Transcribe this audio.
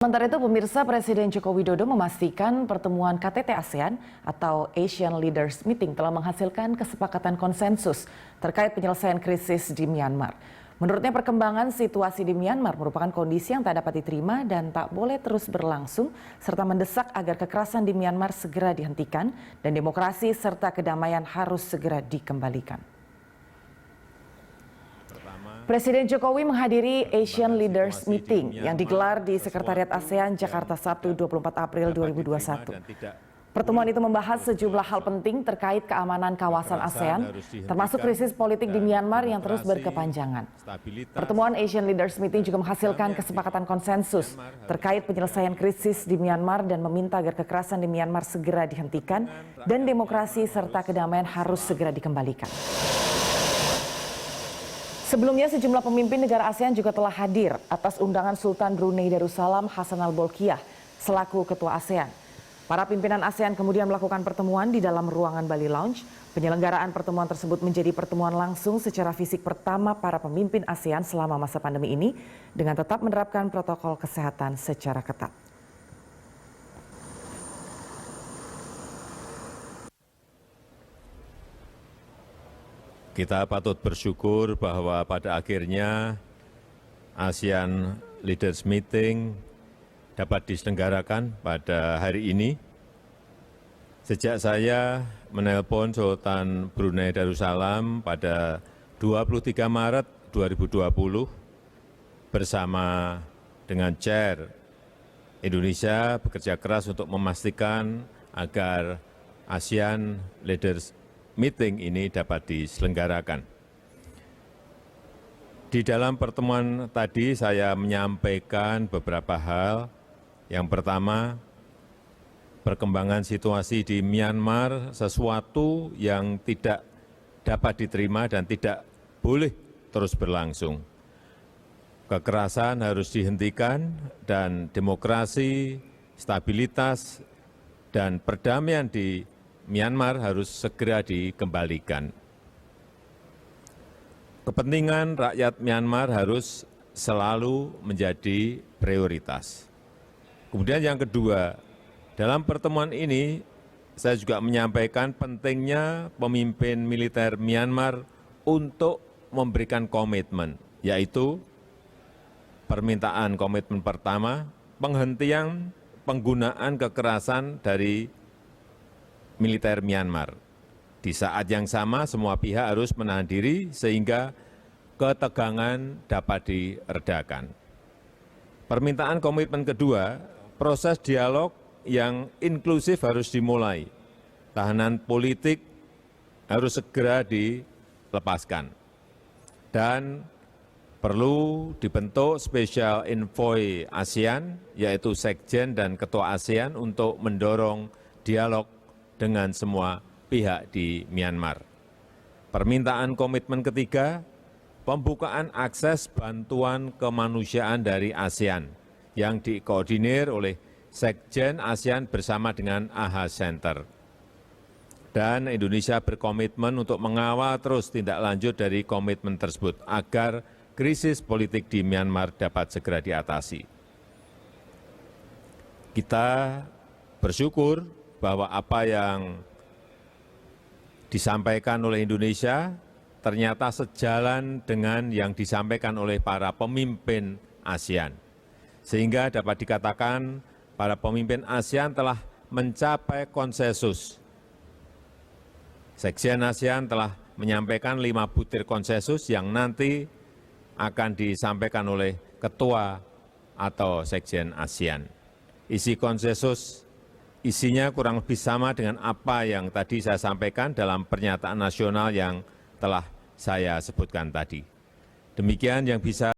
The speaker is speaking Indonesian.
Sementara itu, pemirsa, Presiden Joko Widodo memastikan pertemuan KTT ASEAN atau Asian Leaders Meeting telah menghasilkan kesepakatan konsensus terkait penyelesaian krisis di Myanmar. Menurutnya, perkembangan situasi di Myanmar merupakan kondisi yang tak dapat diterima dan tak boleh terus berlangsung, serta mendesak agar kekerasan di Myanmar segera dihentikan dan demokrasi serta kedamaian harus segera dikembalikan. Presiden Jokowi menghadiri Asian Leaders Meeting yang digelar di Sekretariat ASEAN Jakarta Sabtu 24 April 2021. Pertemuan itu membahas sejumlah hal penting terkait keamanan kawasan ASEAN, termasuk krisis politik di Myanmar yang terus berkepanjangan. Pertemuan Asian Leaders Meeting juga menghasilkan kesepakatan konsensus terkait penyelesaian krisis di Myanmar dan meminta agar kekerasan di Myanmar segera dihentikan dan demokrasi serta kedamaian harus segera dikembalikan. Sebelumnya, sejumlah pemimpin negara ASEAN juga telah hadir atas undangan Sultan Brunei Darussalam Hassanal Bolkiah selaku Ketua ASEAN. Para pimpinan ASEAN kemudian melakukan pertemuan di dalam ruangan Bali Lounge. Penyelenggaraan pertemuan tersebut menjadi pertemuan langsung secara fisik pertama para pemimpin ASEAN selama masa pandemi ini dengan tetap menerapkan protokol kesehatan secara ketat. Kita patut bersyukur bahwa pada akhirnya ASEAN Leaders Meeting dapat diselenggarakan pada hari ini. Sejak saya menelpon Sultan Brunei Darussalam pada 23 Maret 2020 bersama dengan Chair Indonesia bekerja keras untuk memastikan agar ASEAN Leaders Meeting ini dapat diselenggarakan. Di dalam pertemuan tadi saya menyampaikan beberapa hal. Yang pertama, perkembangan situasi di Myanmar sesuatu yang tidak dapat diterima dan tidak boleh terus berlangsung. Kekerasan harus dihentikan dan demokrasi, stabilitas, dan perdamaian di Myanmar harus segera dikembalikan. Kepentingan rakyat Myanmar harus selalu menjadi prioritas. Kemudian yang kedua, dalam pertemuan ini saya juga menyampaikan pentingnya pemimpin militer Myanmar untuk memberikan komitmen, yaitu permintaan komitmen pertama, penghentian penggunaan kekerasan dari militer Myanmar. Di saat yang sama, semua pihak harus menahan diri sehingga ketegangan dapat diredakan. Permintaan komitmen kedua, proses dialog yang inklusif harus dimulai. Tahanan politik harus segera dilepaskan. Dan perlu dibentuk Special Envoy ASEAN, yaitu Sekjen dan Ketua ASEAN untuk mendorong dialog dengan semua pihak di Myanmar. Permintaan komitmen ketiga, pembukaan akses bantuan kemanusiaan dari ASEAN yang dikoordinir oleh Sekjen ASEAN bersama dengan AHA Center. Dan Indonesia berkomitmen untuk mengawal terus tindak lanjut dari komitmen tersebut agar krisis politik di Myanmar dapat segera diatasi. Kita bersyukur bahwa apa yang disampaikan oleh Indonesia ternyata sejalan dengan yang disampaikan oleh para pemimpin ASEAN. Sehingga dapat dikatakan para pemimpin ASEAN telah mencapai konsensus. Sekjen ASEAN telah menyampaikan 5 butir konsensus yang nanti akan disampaikan oleh Ketua atau Sekjen ASEAN. Isi konsensus isinya kurang lebih sama dengan apa yang tadi saya sampaikan dalam pernyataan nasional yang telah saya sebutkan tadi. Demikian yang bisa